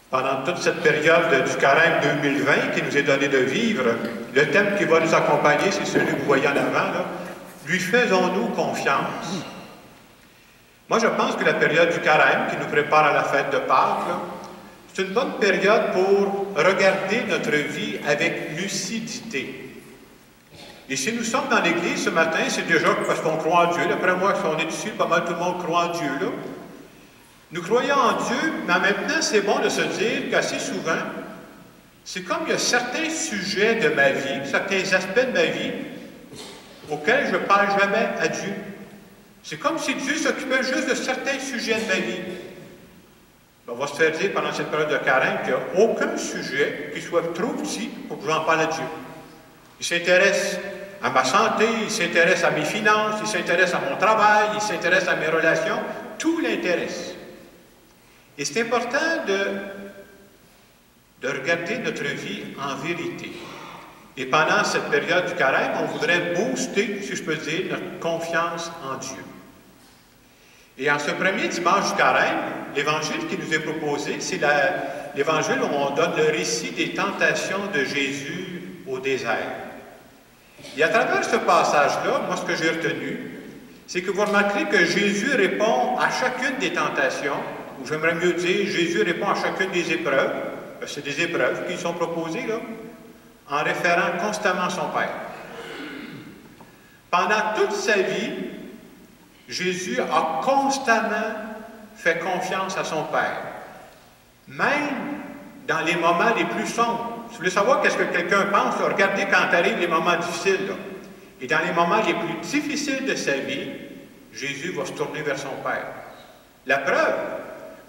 Pendant toute cette période du carême 2020 qui nous est donné de vivre, le thème qui va nous accompagner, c'est celui que vous voyez en avant, là. Lui faisons-nous confiance? Moi, je pense que la période du carême qui nous prépare à la fête de Pâques, c'est une bonne période pour regarder notre vie avec lucidité. Et si nous sommes dans l'Église ce matin, c'est déjà parce qu'on croit en Dieu. D'après moi, si on est ici, pas mal tout le monde croit en Dieu, là. Nous croyons en Dieu, mais en même temps, c'est bon de se dire qu'assez souvent, c'est comme il y a certains sujets de ma vie, certains aspects de ma vie, auxquels je ne parle jamais à Dieu. C'est comme si Dieu s'occupait juste de certains sujets de ma vie. On va se faire dire pendant cette période de carême qu'il n'y a aucun sujet qui soit trop petit pour que j'en parle à Dieu. Il s'intéresse à ma santé, il s'intéresse à mes finances, il s'intéresse à mon travail, il s'intéresse à mes relations, tout l'intéresse. Et c'est important de regarder notre vie en vérité. Et pendant cette période du carême, on voudrait booster, si je peux dire, notre confiance en Dieu. Et en ce premier dimanche du carême, l'évangile qui nous est proposé, c'est l'évangile où on donne le récit des tentations de Jésus au désert. Et à travers ce passage-là, moi, ce que j'ai retenu, c'est que vous remarquerez que Jésus répond à chacune des tentations, ou j'aimerais mieux dire, Jésus répond à chacune des épreuves, c'est des épreuves qui sont proposées, là, en référant constamment son Père. Pendant toute sa vie, Jésus a constamment fait confiance à son Père, même dans les moments les plus sombres. Si vous voulez savoir qu'est-ce que quelqu'un pense, là, regardez quand arrivent les moments difficiles. Là. Et dans les moments les plus difficiles de sa vie, Jésus va se tourner vers son Père. La preuve,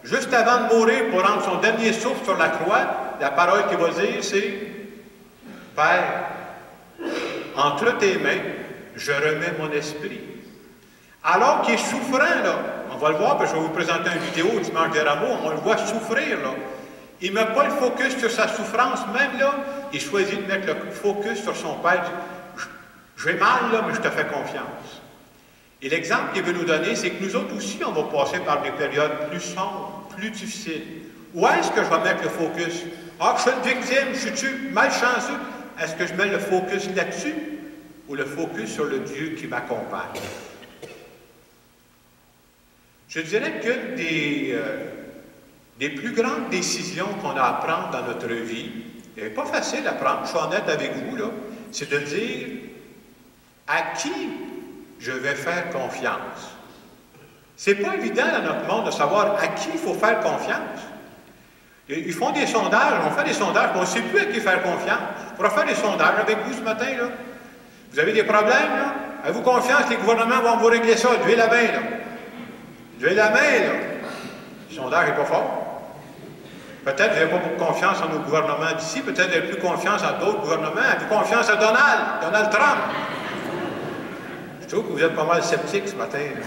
juste avant de mourir pour rendre son dernier souffle sur la croix, la parole qu'il va dire, c'est « Père, entre tes mains, je remets mon esprit. » Alors qu'il est souffrant, là, on va le voir, parce que je vais vous présenter une vidéo au Dimanche des Rameaux, on le voit souffrir, là. Il ne met pas le focus sur sa souffrance, même là, il choisit de mettre le focus sur son Père. J'ai mal, là, mais je te fais confiance. Et l'exemple qu'il veut nous donner, c'est que nous autres aussi, on va passer par des périodes plus sombres, plus difficiles. Où est-ce que je vais mettre le focus? Ah, je suis une victime, je suis malchanceux. Est-ce que je mets le focus là-dessus ou le focus sur le Dieu qui m'accompagne? Je dirais qu'une des plus grandes décisions qu'on a à prendre dans notre vie, et n'est pas facile à prendre, je suis honnête avec vous, là, c'est de dire à qui je vais faire confiance. C'est pas évident dans notre monde de savoir à qui il faut faire confiance. Ils font des sondages, on fait des sondages, on ne sait plus à qui faire confiance. On pourra faire des sondages avec vous ce matin, là. Vous avez des problèmes, là? Avez-vous confiance, les gouvernements vont vous régler ça, levez la main, là. Levez la main, là. Le sondage n'est pas fort. Peut-être que vous n'avez pas beaucoup confiance en nos gouvernements d'ici, peut-être que vous n'avez plus confiance en d'autres gouvernements. Avez-vous confiance à Donald Trump? Je trouve que vous êtes pas mal sceptiques ce matin. Là.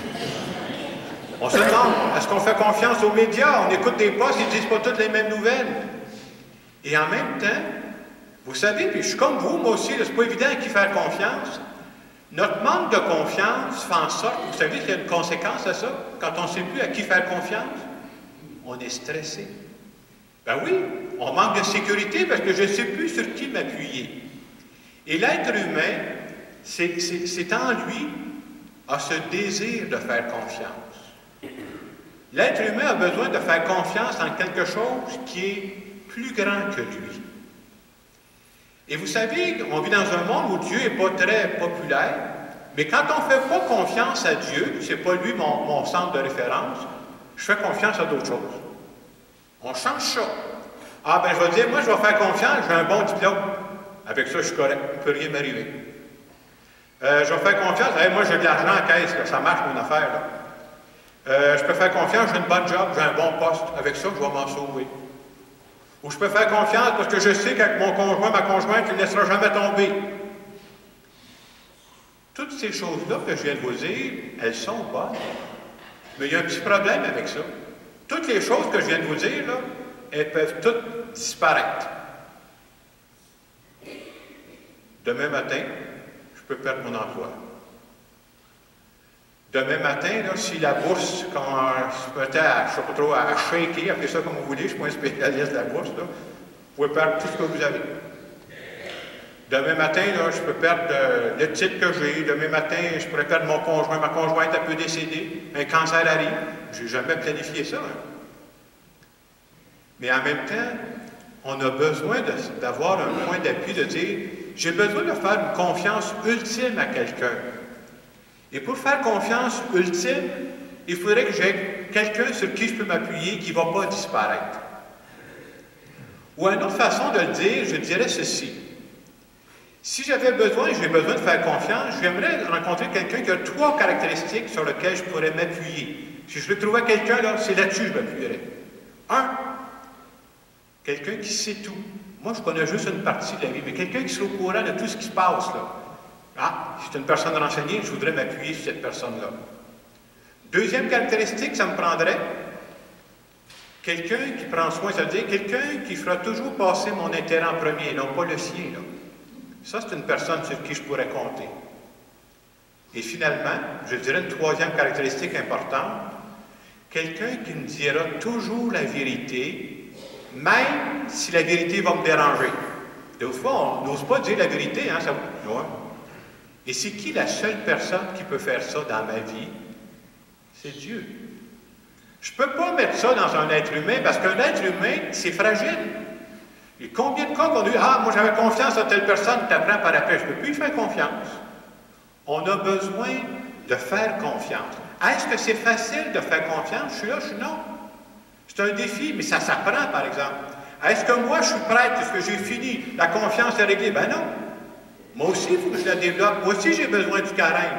On se demande, est-ce qu'on fait confiance aux médias? On écoute des postes, ils ne disent pas toutes les mêmes nouvelles. Et en même temps, vous savez, puis je suis comme vous, moi aussi, c'est pas évident à qui faire confiance. Notre manque de confiance fait en sorte, vous savez qu'il y a une conséquence à ça, quand on ne sait plus à qui faire confiance, on est stressé. Ben oui, on manque de sécurité parce que je ne sais plus sur qui m'appuyer. Et l'être humain, c'est en lui, a ce désir de faire confiance. L'être humain a besoin de faire confiance en quelque chose qui est plus grand que lui. Et vous savez, on vit dans un monde où Dieu n'est pas très populaire, mais quand on ne fait pas confiance à Dieu, c'est pas lui mon centre de référence, je fais confiance à d'autres choses. On change ça. Ah ben je vais dire, moi je vais faire confiance, j'ai un bon diplôme. Avec ça, je suis correct, il ne peut rien m'arriver. Je vais faire confiance, moi j'ai de l'argent en caisse, là, ça marche mon affaire. Là. Je peux faire confiance, j'ai une bonne job, j'ai un bon poste, avec ça je vais m'en sauver. Ou je peux faire confiance parce que je sais qu'avec mon conjoint, ma conjointe, il ne laissera jamais tomber. Toutes ces choses-là que je viens de vous dire, elles sont bonnes. Mais il y a un petit problème avec ça. Toutes les choses que je viens de vous dire, là, elles peuvent toutes disparaître. Demain matin, je peux perdre mon emploi. Demain matin, là, si la bourse se mettait à, je sais pas trop, à shaker, appelez ça comme vous voulez, je ne suis pas un spécialiste de la bourse, là, vous pouvez perdre tout ce que vous avez. Demain matin, là, je peux perdre le titre que j'ai. Demain matin, je pourrais perdre mon conjoint. Ma conjointe peut décéder. Un cancer arrive. Je n'ai jamais planifié ça. Hein. Mais en même temps, on a besoin d'avoir un point d'appui, de dire, j'ai besoin de faire une confiance ultime à quelqu'un. Et pour faire confiance ultime, il faudrait que j'aie quelqu'un sur qui je peux m'appuyer qui ne va pas disparaître. Ou une autre façon de le dire, je dirais ceci. Si j'avais besoin, j'ai besoin de faire confiance, j'aimerais rencontrer quelqu'un qui a 3 caractéristiques sur lesquelles je pourrais m'appuyer. Si je veux trouver quelqu'un, là, c'est là-dessus que je m'appuierais. 1, quelqu'un qui sait tout. Moi, je connais juste une partie de la vie, mais quelqu'un qui soit au courant de tout ce qui se passe, là. Ah, si c'est une personne renseignée, je voudrais m'appuyer sur cette personne-là. Deuxième caractéristique, ça me prendrait quelqu'un qui prend soin, c'est-à-dire quelqu'un qui fera toujours passer mon intérêt en premier, non pas le sien, là. Ça, c'est une personne sur qui je pourrais compter. Et finalement, je dirais une 3e caractéristique importante, quelqu'un qui me dira toujours la vérité, même si la vérité va me déranger. Des fois, on n'ose pas dire la vérité, hein, ça... Ouais. Et c'est qui la seule personne qui peut faire ça dans ma vie? C'est Dieu. Je ne peux pas mettre ça dans un être humain, parce qu'un être humain, c'est fragile. Et combien de cas qu'on a eu, ah, moi j'avais confiance en telle personne, tu apprends par après, je ne peux plus y faire confiance. On a besoin de faire confiance. Est-ce que c'est facile de faire confiance? Je suis là, je suis non. C'est un défi, mais ça s'apprend, par exemple. Est-ce que moi, je suis prête, est-ce que j'ai fini? La confiance est réglée? Ben non. Moi aussi, il faut que je la développe. Moi aussi, j'ai besoin du carême.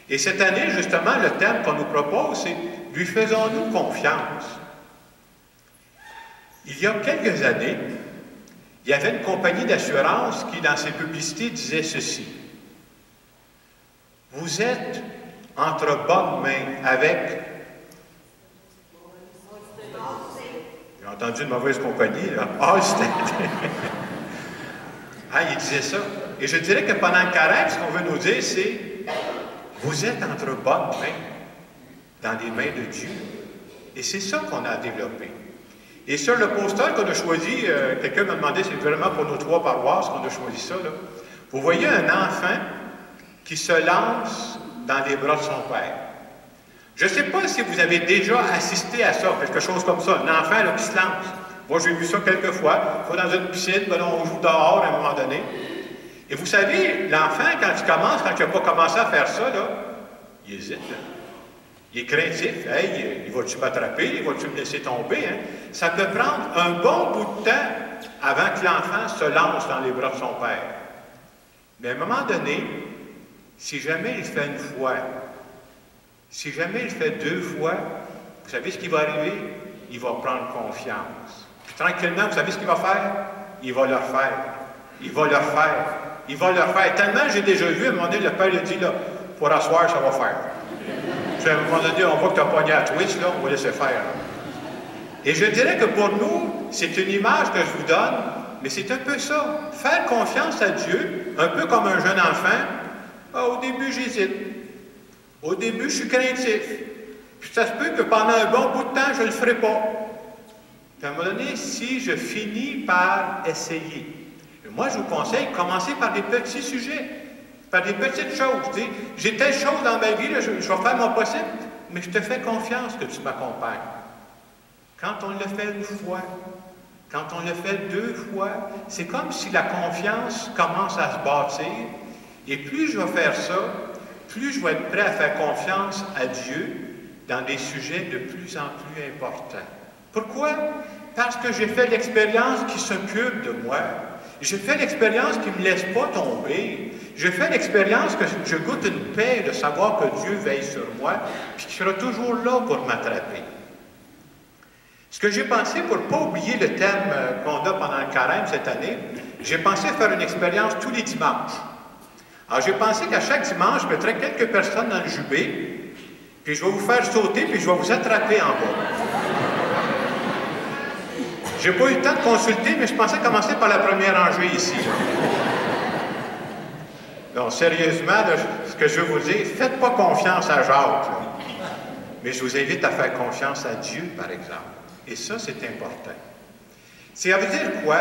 Et cette année, justement, le thème qu'on nous propose, c'est « Lui faisons-nous confiance ». Il y a quelques années, il y avait une compagnie d'assurance qui, dans ses publicités, disait ceci. « Vous êtes entre bonnes mains avec... » J'ai entendu une mauvaise compagnie, là. Allstate. Ah, il disait ça. Et je dirais que pendant le carême, ce qu'on veut nous dire, c'est « Vous êtes entre bonnes mains, dans les mains de Dieu. » Et c'est ça qu'on a développé. Et sur le poster qu'on a choisi, quelqu'un m'a demandé, c'est vraiment pour nos 3 paroisses qu'on a choisi ça, là. Vous voyez un enfant qui se lance dans les bras de son père. Je ne sais pas si vous avez déjà assisté à ça, quelque chose comme ça, un enfant là, qui se lance. Moi, j'ai vu ça quelques fois. Il faut dans une piscine, ben, on joue dehors à un moment donné. Et vous savez, l'enfant, quand il commence, quand il n'a pas commencé à faire ça, là, il hésite. Là. Il est craintif. Hey, il va-tu m'attraper? Il va-tu me laisser tomber? Hein? Ça peut prendre un bon bout de temps avant que l'enfant se lance dans les bras de son père. Mais à un moment donné, si jamais il fait une fois, si jamais il fait 2 fois, vous savez ce qui va arriver? Il va prendre confiance. Puis tranquillement, vous savez ce qu'il va faire? Il va le refaire. Il va le refaire. Il va le refaire. Tellement j'ai déjà vu, à un moment donné, le père lui dit, là, pour asseoir, ça va faire. Puis à un moment donné, on voit que tu as pogné à twist, là, on va laisser faire. Là. Et je dirais que pour nous, c'est une image que je vous donne, mais c'est un peu ça. Faire confiance à Dieu, un peu comme un jeune enfant. Ah, au début, j'hésite. Au début, je suis craintif. Puis ça se peut que pendant un bon bout de temps, je ne le ferai pas. Puis à un moment donné, si je finis par essayer, moi, je vous conseille, commencez par des petits sujets, par des petites choses. J'ai telle chose dans ma vie, là, je vais faire mon possible, mais je te fais confiance que tu m'accompagnes. Quand on le fait une fois, quand on le fait 2 fois, c'est comme si la confiance commence à se bâtir. Et plus je vais faire ça, plus je vais être prêt à faire confiance à Dieu dans des sujets de plus en plus importants. Pourquoi? Parce que j'ai fait l'expérience qui s'occupe de moi. J'ai fait l'expérience qui ne me laisse pas tomber. J'ai fait l'expérience que je goûte une paix de savoir que Dieu veille sur moi, puis qu'il sera toujours là pour m'attraper. Ce que j'ai pensé, pour ne pas oublier le thème qu'on a pendant le carême cette année, j'ai pensé faire une expérience tous les dimanches. Alors, j'ai pensé qu'à chaque dimanche, je mettrais quelques personnes dans le jubé, puis je vais vous faire sauter, puis je vais vous attraper en bas. Je n'ai pas eu le temps de consulter, mais je pensais commencer par la première rangée ici. Non, sérieusement, là, ce que je veux vous dire, faites pas confiance à Jacques, là. Mais je vous invite à faire confiance à Dieu, par exemple. Et ça, c'est important. Ça veut dire quoi?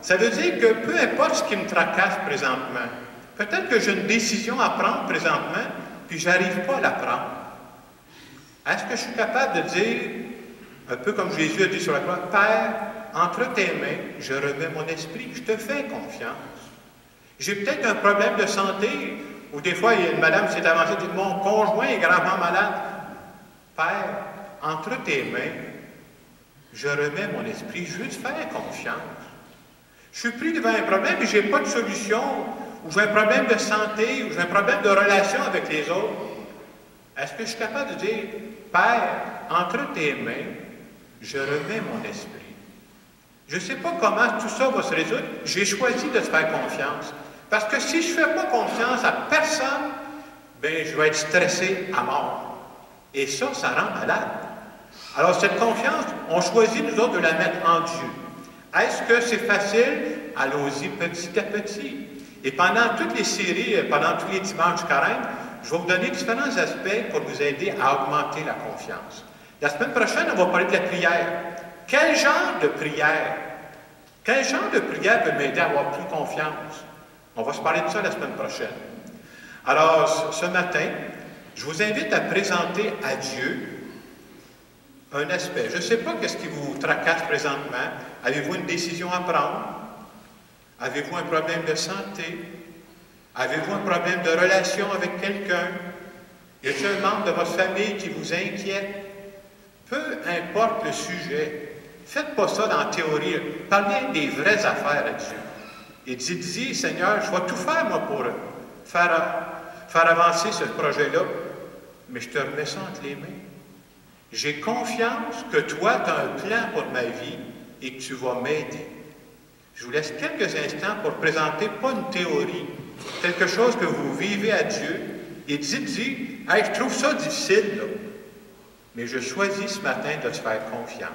Ça veut dire que peu importe ce qui me tracasse présentement, peut-être que j'ai une décision à prendre présentement, puis je n'arrive pas à la prendre. Est-ce que je suis capable de dire, un peu comme Jésus a dit sur la croix, Père, entre tes mains, je remets mon esprit, je te fais confiance. J'ai peut-être un problème de santé, ou des fois, il y a une madame qui s'est avancée et dit, mon conjoint est gravement malade. Père, entre tes mains, je remets mon esprit, je veux te faire confiance. Je suis pris devant un problème et je n'ai pas de solution, ou j'ai un problème de santé, ou j'ai un problème de relation avec les autres. Est-ce que je suis capable de dire, Père, entre tes mains, je remets mon esprit. Je ne sais pas comment tout ça va se résoudre, j'ai choisi de te faire confiance. Parce que si je ne fais pas confiance à personne, bien, je vais être stressé à mort. Et ça rend malade. Alors, cette confiance, on choisit, nous autres, de la mettre en Dieu. Est-ce que c'est facile? Allons-y petit à petit. Et pendant toutes les séries, pendant tous les dimanches du carême, je vais vous donner différents aspects pour vous aider à augmenter la confiance. La semaine prochaine, on va parler de la prière. Quel genre de prière? Quel genre de prière peut m'aider à avoir plus confiance? On va se parler de ça la semaine prochaine. Alors, ce matin, je vous invite à présenter à Dieu un aspect. Je ne sais pas qu'est-ce qui vous tracasse présentement. Avez-vous une décision à prendre? Avez-vous un problème de santé? Avez-vous un problème de relation avec quelqu'un? Y a-t-il un membre de votre famille qui vous inquiète? Peu importe le sujet, faites pas ça dans la théorie. Parlez des vraies affaires à Dieu. Et dites-y, Seigneur, je vais tout faire, moi, pour faire avancer ce projet-là, mais je te remets ça entre les mains. J'ai confiance que toi, tu as un plan pour ma vie et que tu vas m'aider. Je vous laisse quelques instants pour présenter, pas une théorie, quelque chose que vous vivez à Dieu, et dites-y, hey, je trouve ça difficile, là, mais je choisis ce matin de te faire confiance.